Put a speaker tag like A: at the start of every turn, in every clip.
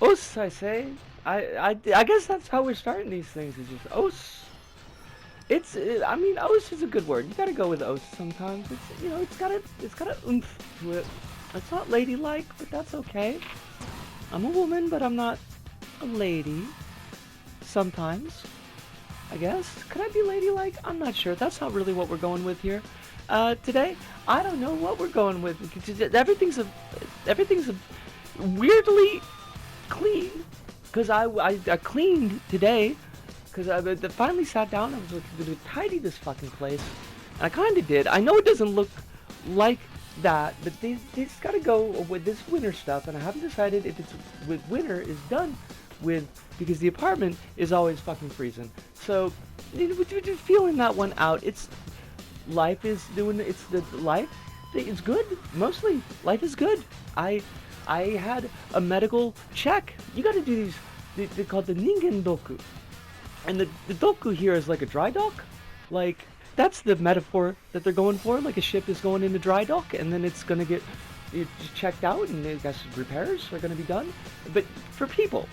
A: Os, I say. I guess that's how we're starting these things. Is just os. I mean, os is a good word. You gotta go with os sometimes. It's got a oomph to it. It's not ladylike, but that's okay. I'm a woman, but I'm not a lady. Sometimes, I guess. Could I be ladylike? I'm not sure. That's not really what we're going with here. Today, I don't know what we're going with. Everything's a weirdly clean. Cause I cleaned today. Cause I finally sat down. I was like, going to tidy this fucking place, and I kind of did. I know it doesn't look like that, but they just gotta go with this winter stuff, and I haven't decided if it's with winter is done with, because the apartment is always fucking freezing. So we're just feeling that one out. Life is doing it's the life. It's good. Mostly life is good. I had a medical check. You got to do these. They're called the ningen doku, and the doku here is like a dry dock, like. That's the metaphor that they're going for. Like a ship is going into dry dock, and then it's gonna get checked out, and I guess repairs are gonna be done. But for people,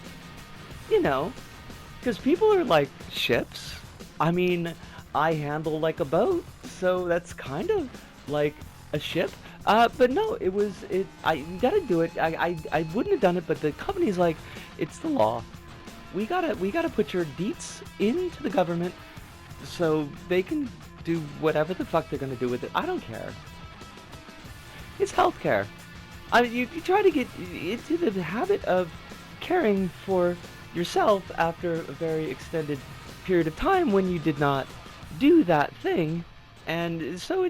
A: because people are like ships. I mean, I handle like a boat, so that's kind of like a ship. But no, you gotta do it. I wouldn't have done it, but the company's like, it's the law. We gotta put your deets into the government so they can do whatever the fuck they're gonna do with it. I don't care. It's healthcare. I mean, you try to get into the habit of caring for yourself after a very extended period of time when you did not do that thing, and so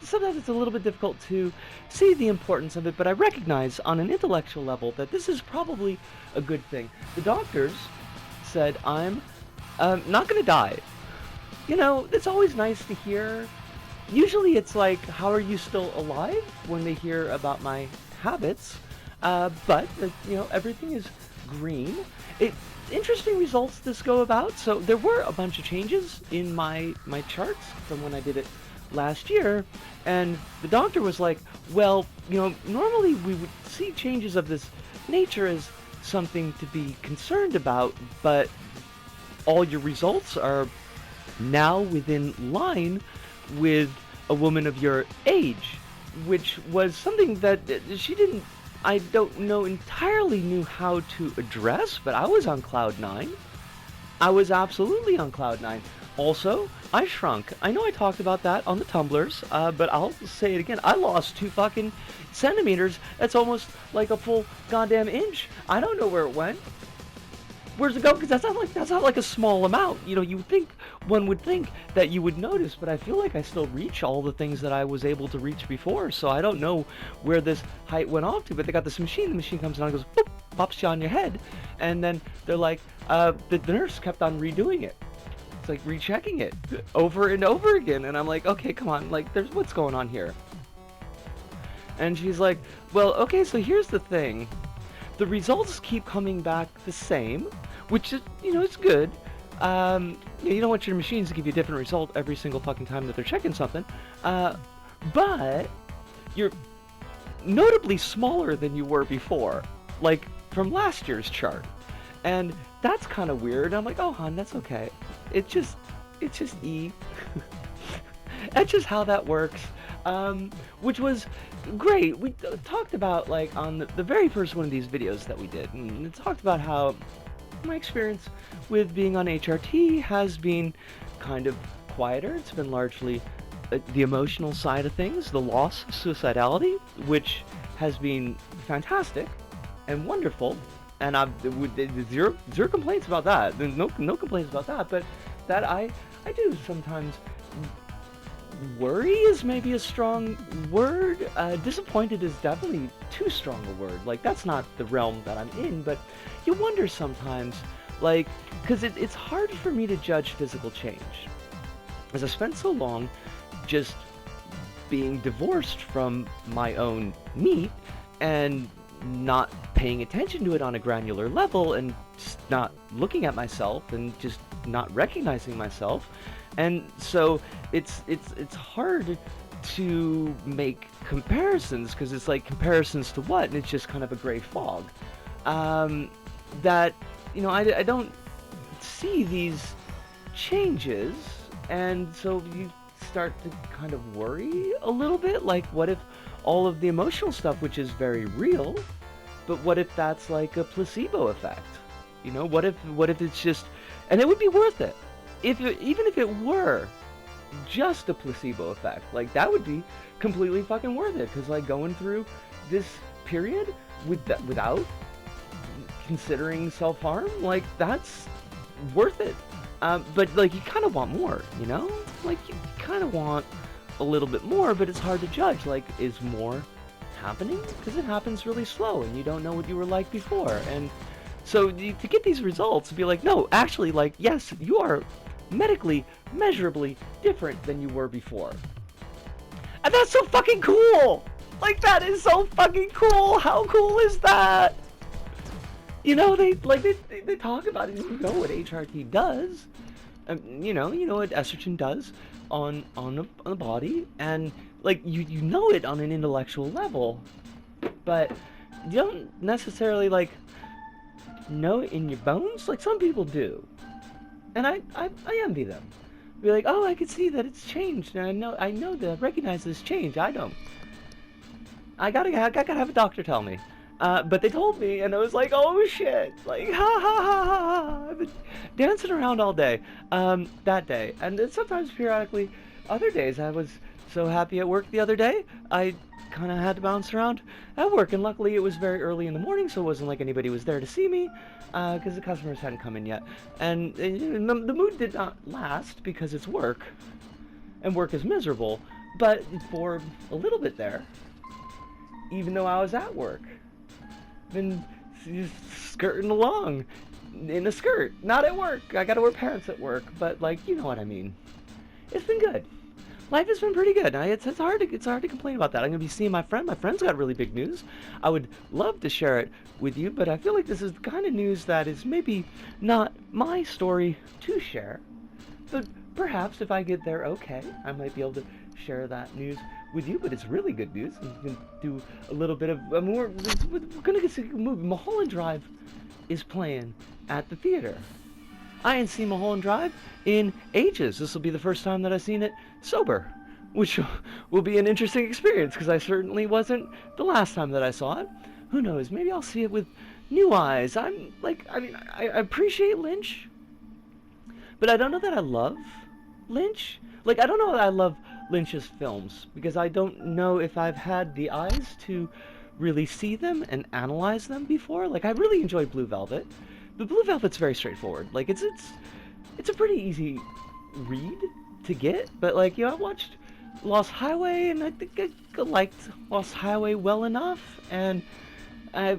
A: sometimes it's a little bit difficult to see the importance of it, but I recognize on an intellectual level that this is probably a good thing. The doctors said I'm not gonna die. It's always nice to hear. Usually it's like, how are you still alive, when they hear about my habits, but everything is green. Interesting results this go about. So there were a bunch of changes in my charts from when I did it last year, and the doctor was like, well, normally we would see changes of this nature as something to be concerned about, but all your results are now within line with a woman of your age, which was something that I don't know entirely knew how to address, but I was on cloud 9. I was absolutely on cloud 9. Also, I shrunk. I know I talked about that on the tumblers, but I'll say it again. I lost 2 fucking centimeters. That's almost like a full goddamn inch. I don't know where it went. Where's it go? Because that's not like a small amount. One would think that you would notice, but I feel like I still reach all the things that I was able to reach before. So I don't know where this height went off to. But they got this machine. The machine comes down and goes, boop, pops you on your head, and then they're like, the nurse kept on redoing it. It's like rechecking it over and over again, and I'm like, okay, come on, like, what's going on here? And she's like, well, okay, so here's the thing. The results keep coming back the same, which is, it's good. You don't want your machines to give you a different result every single fucking time that they're checking something. But you're notably smaller than you were before, like from last year's chart. And that's kind of weird. I'm like, oh, hon, that's okay. It's just E. That's just how that works. Which was great. We talked about, like, on the very first one of these videos that we did, and it talked about how my experience with being on HRT has been kind of quieter. It's been largely the emotional side of things, the loss, suicidality, which has been fantastic and wonderful, and zero complaints about that. There's no complaints about that, but that I do sometimes. Worry is maybe a strong word. Disappointed is definitely too strong a word. Like, that's not the realm that I'm in, but you wonder sometimes, like, because it's hard for me to judge physical change. As I spent so long just being divorced from my own meat and not paying attention to it on a granular level, and just not looking at myself and just not recognizing myself. And so it's hard to make comparisons, because it's like, comparisons to what? And it's just kind of a gray fog. that, I don't see these changes, and so you start to kind of worry a little bit, like, what if all of the emotional stuff, which is very real, but what if that's like a placebo effect? What if it's just, and it would be worth it, even if it were just a placebo effect, like, that would be completely fucking worth it, because, like, going through this period without considering self-harm, like, that's worth it. But, like, you kind of want more, like, you kind of want a little bit more, but it's hard to judge, like, is more happening? Because it happens really slow, and you don't know what you were like before, and so to get these results, be like, no, actually, like, yes, you are medically, measurably different than you were before. And that's so fucking cool! Like, that is so fucking cool! How cool is that? They talk about it, you know what HRT does. You know what estrogen does on the body, and, like, you know it on an intellectual level, but you don't necessarily, like, know it in your bones. Like, some people do, and I envy them. Be like, oh, I can see that it's changed, and I know that I recognize this change. I don't. I gotta have a doctor tell me. But they told me, and I was like, oh shit, like, ha ha ha ha ha. I've been dancing around all day, that day, and then sometimes periodically, other days. I was so happy at work the other day, I kind of had to bounce around at work, and luckily it was very early in the morning, so it wasn't like anybody was there to see me, because the customers hadn't come in yet, and the mood did not last, because it's work, and work is miserable, but for a little bit there, even though I was at work, been skirting along in a skirt, not at work. I gotta wear pants at work, but, like, you know what I mean. It's been good. Life has been pretty good. It's hard to complain about that. I'm gonna be seeing my friend. My friend's got really big news. I would love to share it with you, but I feel like this is the kind of news that is maybe not my story to share. But perhaps if I get there okay, I might be able to share that news with you, but it's really good news. I'm going to do a little bit of, we're going to get a movie. Mulholland Drive is playing at the theater. I ain't seen Mulholland Drive in ages. This will be the first time that I've seen it sober, which will be an interesting experience, because I certainly wasn't the last time that I saw it. Who knows, maybe I'll see it with new eyes. I appreciate Lynch, but I don't know that I love Lynch. Like, I don't know that I love Lynch's films, because I don't know if I've had the eyes to really see them and analyze them before. Like, I really enjoyed Blue Velvet, but Blue Velvet's very straightforward. Like, it's a pretty easy read to get, but, like, I watched Lost Highway, and I think I liked Lost Highway well enough, and I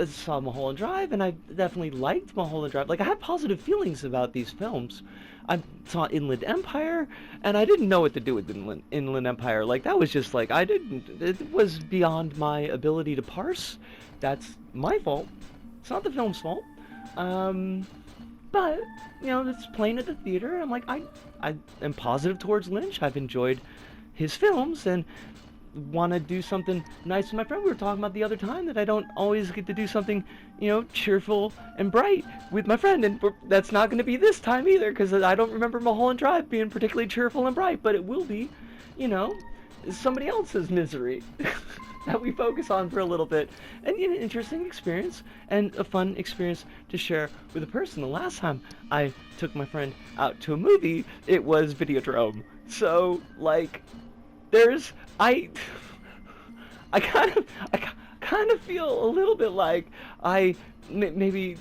A: saw Mulholland Drive, and I definitely liked Mulholland Drive. Like, I had positive feelings about these films. I saw Inland Empire, and I didn't know what to do with Inland Empire. Like, that was just, like, it was beyond my ability to parse. That's my fault. It's not the film's fault. But, it's playing at the theater, and I'm like, I am positive towards Lynch. I've enjoyed his films, and want to do something nice with my friend. We were talking about the other time that I don't always get to do something, cheerful and bright with my friend, and that's not going to be this time either, because I don't remember Mulholland Drive being particularly cheerful and bright, but it will be, somebody else's misery that we focus on for a little bit, and an interesting experience, and a fun experience to share with a person. The last time I took my friend out to a movie, it was Videodrome. So, like, I kind of feel a little bit like I maybe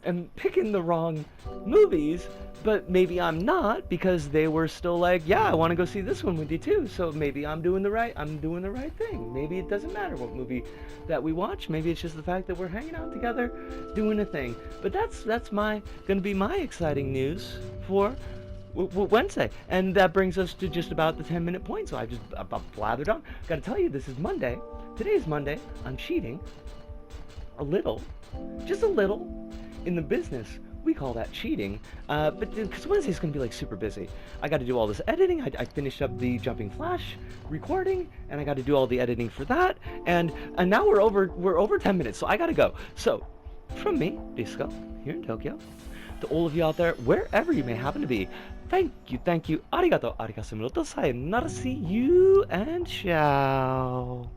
A: am picking the wrong movies, but maybe I'm not, because they were still like, yeah, I want to go see this one with you too. So maybe I'm doing the right thing. Maybe it doesn't matter what movie that we watch. Maybe it's just the fact that we're hanging out together, doing a thing. But that's gonna be my exciting news for Wednesday, and that brings us to just about the 10-minute point. So I just blathered on. Gotta tell you, this is Monday. Today is Monday. I'm cheating a little, just a little. In the business, we call that cheating. But because Wednesday's gonna be, like, super busy. I got to do all this editing. I finished up the Jumping Flash recording, and I got to do all the editing for that. And now we're over 10 minutes, so I gotta go. So from me, Disco, here in Tokyo, to all of you out there, wherever you may happen to be, thank you, arigato, sayonara, see you, and ciao.